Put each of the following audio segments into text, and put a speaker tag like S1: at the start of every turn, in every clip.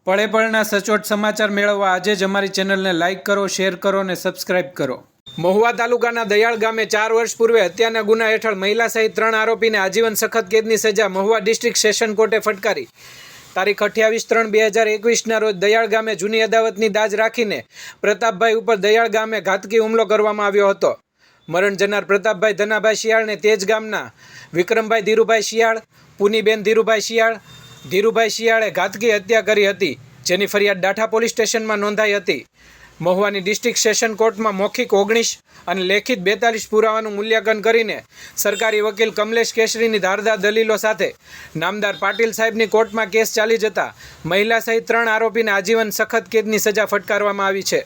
S1: પળે પળના સચોટ સમાચાર મેળવવા આજે જ અમારી ચેનલને લાઇક કરો, શેર કરો અને સબસ્ક્રાઇબ કરો. મહુવા તાલુકાના દયાળ ગામે 4 વર્ષ પૂર્વે હત્યાના ગુના હેઠળ મહિલા સહિત 3 આરોપીને આજીવન સખત કેદની સજા મહુવા ડિસ્ટ્રિક્ટ સેશન કોર્ટે ફટકારી. તારીખ 28/3/2021ના રોજ દયાળ ગામે જૂની અદાવતની દાજ રાખીને પ્રતાપભાઈ ઉપર દયાળ ગામે ઘાતકી હુમલો કરવામાં આવ્યો હતો. મરણ જનાર પ્રતાપભાઈ ધનાભાઈ શિયાળને તે જ ગામના વિક્રમભાઈ ધીરુભાઈ શિયાળ, પુનીબેન ધીરુભાઈ શિયાળ, ધીરુભાઈ શિયાળે ઘાતકી હત્યા કરી હતી, જેની ફરિયાદ ડાઠા પોલીસ સ્ટેશનમાં નોંધાઈ હતી. મહુવાની ડિસ્ટ્રિક્ટ સેશન કોર્ટમાં મૌખિક 19 અને લેખિત 42 પુરાવાનું મૂલ્યાંકન કરીને સરકારી વકીલ કમલેશ કેસરીની ધારદાર દલીલો સાથે નામદાર પાટીલ સાહેબની કોર્ટમાં કેસ ચાલી જતા મહિલા સહિત 3 આરોપીને આજીવન સખત કેદની સજા ફટકારવામાં આવી છે.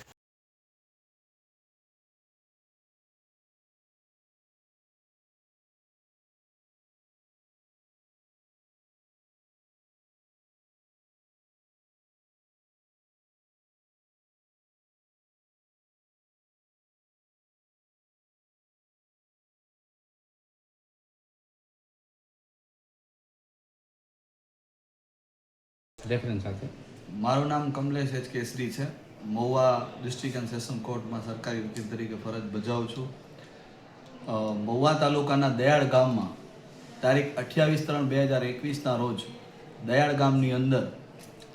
S2: મારું નામ કમલેશ એચ કેસરી છે. મહુવા ડિસ્ટ્રિક્ટ એન્ડ સેશન કોર્ટમાં સરકારી વકીલ તરીકે ફરજ બજાવું છું. મહુવા તાલુકાના દયાળ ગામમાં તારીખ 28/3/2021ના રોજ દયાળ ગામની અંદર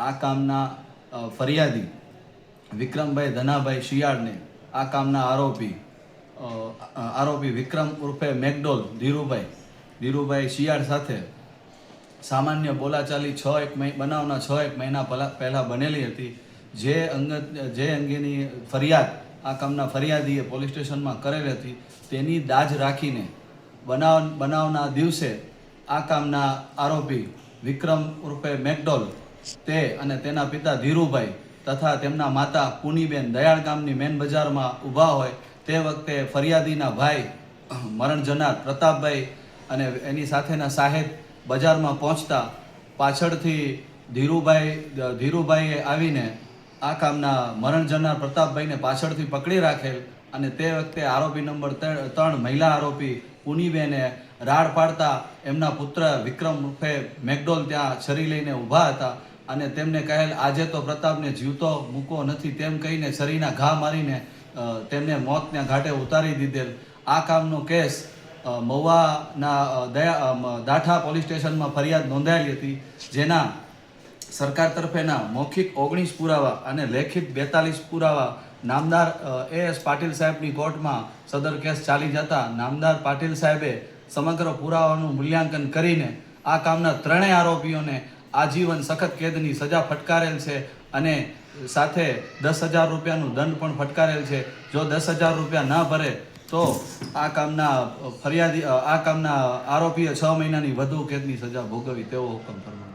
S2: આ કામના ફરિયાદી વિક્રમભાઈ ધનાભાઈ શિયાળને આ કામના આરોપી વિક્રમ ઉર્ફે મેકડોલ ધીરુભાઈ શિયાળ સાથે સામાન્ય બોલાચાલી બનાવના 6 મહિના પહેલાં બનેલી હતી. જે અંગેની ફરિયાદ આ કામના ફરિયાદીએ પોલીસ સ્ટેશનમાં કરેલી હતી, તેની દાજ રાખીને બનાવના દિવસે આ કામના આરોપી વિક્રમ ઉર્ફે મેકડોલ તે અને તેના પિતા ધીરુભાઈ તથા તેમના માતા પુનીબેન દયાળ ગામની મેન બજારમાં ઊભા હોય તે વખતે ફરિયાદીના ભાઈ મરણ જનાર પ્રતાપભાઈ અને એની સાથેના સાહેબ બજારમાં પહોંચતા પાછળથી ધીરુભાઈએ આવીને આ કામના મરણ જનાર પ્રતાપભાઈને પાછળથી પકડી રાખેલ અને તે વખતે આરોપી નંબર 3 મહિલા આરોપી પુનીબેને રાડ પાડતા એમના પુત્ર વિક્રમ ઉર્ફે મેકડોલ ત્યાં છરી લઈને ઊભા હતા અને તેમને કહેલ આજે તો પ્રતાપને જીવતો મૂકવો નથી તેમ કહીને છરીના ઘા મારીને તેમને મોતના ઘાટે ઉતારી દીધેલ. આ કામનો કેસ મહુવાના ડાઠા પોલીસ સ્ટેશનમાં ફરિયાદ નોંધાયેલી હતી, જેના સરકાર તરફેના મૌખિક 19 પુરાવા અને લેખિત 42 પુરાવા નામદાર AS પાટીલ સાહેબની કોર્ટમાં સદર કેસ ચાલી જતા નામદાર પાટીલ સાહેબે સમગ્ર પુરાવાનું મૂલ્યાંકન કરીને આ કામના 3 આરોપીઓને આજીવન સખત કેદની સજા ફટકારેલ છે અને સાથે 10,000 રૂપિયાનું દંડ પણ ફટકારેલ છે. જો 10,000 રૂપિયા ન ભરે તો આ કામના આરોપીએ 6 મહિનાની વધુ કેદની સજા ભોગવી તેવો હુકમ ફરમાવ્યો.